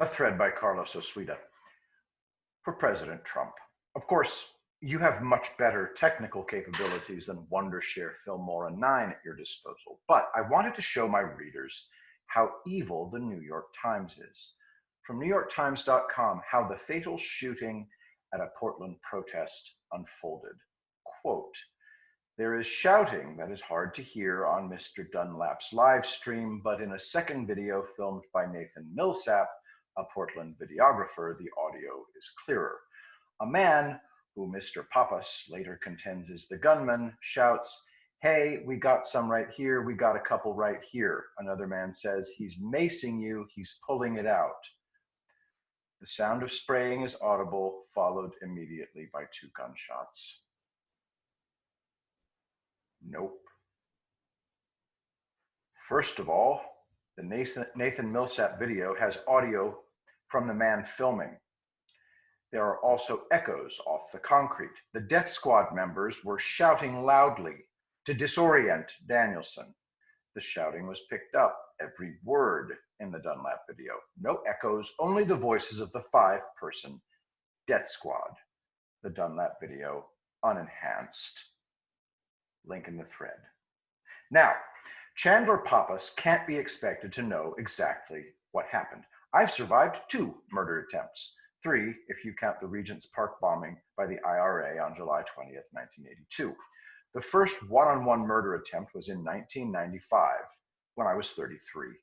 A thread by Carlos Osuita. For President Trump. Of course, you have much better technical capabilities than Wondershare Filmora 9 at your disposal, but I wanted to show my readers how evil the New York Times is. From NewYorkTimes.com, how the fatal shooting at a Portland protest unfolded. Quote, "There is shouting that is hard to hear on Mr. Dunlap's live stream, but in a second video filmed by Nathan Millsap, a Portland videographer, the audio is clearer. A man, who Mr. Pappas later contends is the gunman, shouts, 'Hey, we got some right here, we got a couple right here.' Another man says, 'He's macing you, he's pulling it out.' The sound of spraying is audible, followed immediately by 2 gunshots. Nope. First of all, the Nathan Millsap video has audio from the man filming. There are also echoes off the concrete. The death squad members were shouting loudly to disorient Danielson. The shouting was picked up, every word in the Dunlap video. No echoes, only the voices of the 5-person death squad. The Dunlap video unenhanced. Link in the thread. Now, Chandler Pappas can't be expected to know exactly what happened. I've survived 2 murder attempts, 3 if you count the Regent's Park bombing by the IRA on July 20th, 1982. The first one-on-one murder attempt was in 1995, when I was 33.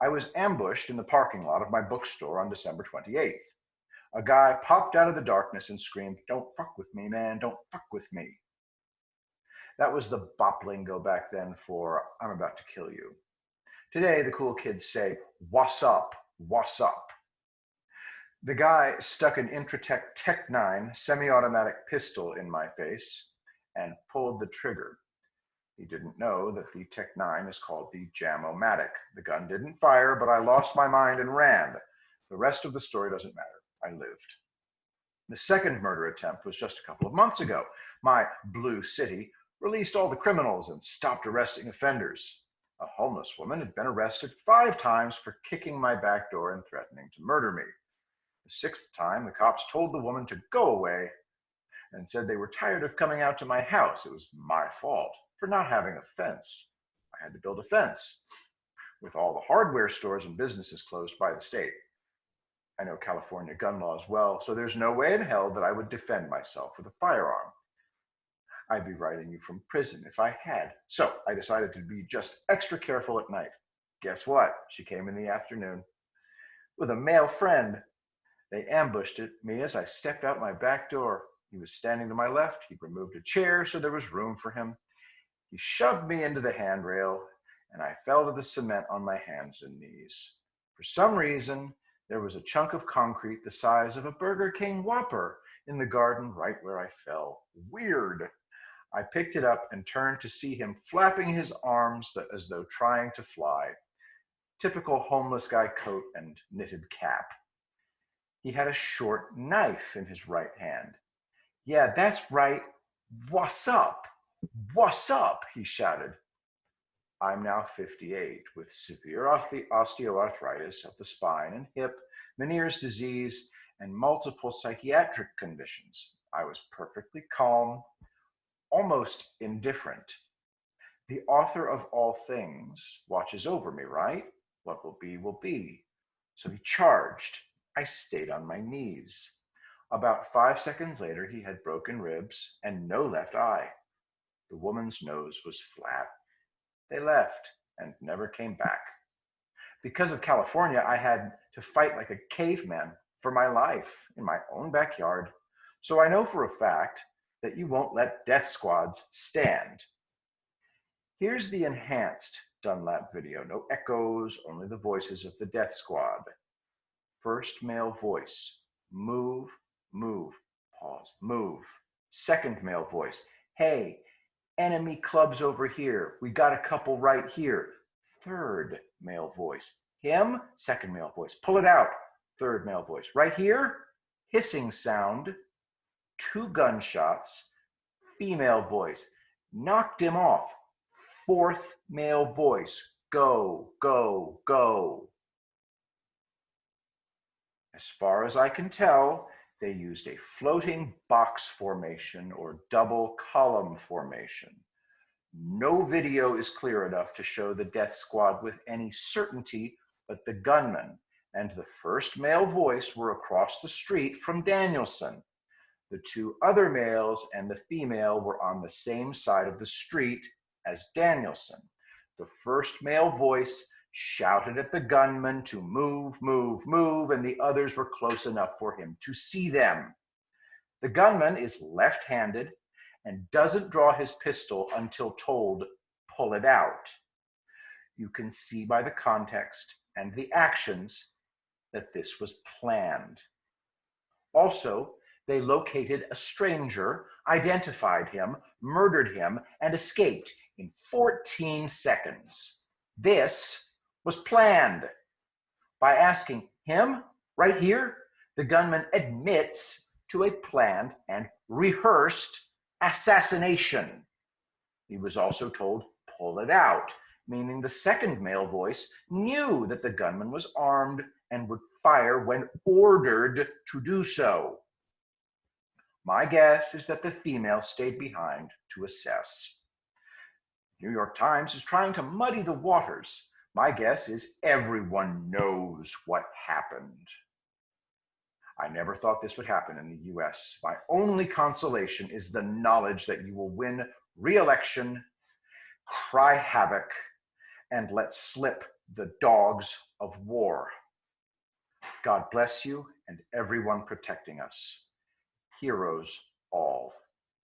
I was ambushed in the parking lot of my bookstore on December 28th. A guy popped out of the darkness and screamed, "Don't fuck with me, man, don't fuck with me." That was the bop lingo back then for "I'm about to kill you." Today, the cool kids say, "What's up, what's up?" The guy stuck an Intratec Tech 9 semi-automatic pistol in my face and pulled the trigger. He didn't know that the Tech 9 is called the Jam-O-Matic. The gun didn't fire, but I lost my mind and ran. The rest of the story doesn't matter. I lived. The second murder attempt was just a couple of months ago. My Blue City released all the criminals and stopped arresting offenders. A homeless woman had been arrested 5 times for kicking my back door and threatening to murder me. The 6th time, the cops told the woman to go away and said they were tired of coming out to my house. It was my fault for not having a fence. I had to build a fence with all the hardware stores and businesses closed by the state. I know California gun laws well, so there's no way in hell that I would defend myself with a firearm. I'd be writing you from prison if I had. So I decided to be just extra careful at night. Guess what? She came in the afternoon with a male friend. They ambushed me as I stepped out my back door. He was standing to my left. He removed a chair so there was room for him. He shoved me into the handrail, and I fell to the cement on my hands and knees. For some reason, there was a chunk of concrete the size of a Burger King Whopper in the garden right where I fell. Weird. I picked it up and turned to see him flapping his arms as though trying to fly. Typical homeless guy coat and knitted cap. He had a short knife in his right hand. "Yeah, that's right. What's up? What's up?" he shouted. I'm now 58 with severe osteoarthritis of the spine and hip, Meniere's disease, and multiple psychiatric conditions. I was perfectly calm, almost indifferent. The author of all things watches over me, right? What will be, will be. So he charged. I stayed on my knees. About 5 seconds later, he had broken ribs and no left eye. The woman's nose was flat. They left and never came back. Because of California, I had to fight like a caveman for my life in my own backyard. So I know for a fact that you won't let death squads stand. Here's the enhanced Dunlap video. No echoes, only the voices of the death squad. First male voice, move, move, pause, move. Second male voice, hey, enemy clubs over here. We got a couple right here. Third male voice, him, second male voice, pull it out. Third male voice, right here, hissing sound, 2 gunshots, female voice, knocked him off. Fourth male voice, go, go, go. As far as I can tell, they used a floating box formation or double column formation. No video is clear enough to show the death squad with any certainty, but the gunman and the first male voice were across the street from Danielson. The two other males and the female were on the same side of the street as Danielson. The first male voice shouted at the gunman to move, move, move, and the others were close enough for him to see them. The gunman is left-handed and doesn't draw his pistol until told, pull it out. You can see by the context and the actions that this was planned. Also, they located a stranger, identified him, murdered him, and escaped in 14 seconds. This was planned. By asking him right here, the gunman admits to a planned and rehearsed assassination. He was also told, pull it out, meaning the second male voice knew that the gunman was armed and would fire when ordered to do so. My guess is that the female stayed behind to assess. New York Times is trying to muddy the waters. My guess is everyone knows what happened. I never thought this would happen in the US. My only consolation is the knowledge that you will win re-election, cry havoc, and let slip the dogs of war. God bless you and everyone protecting us. Heroes all.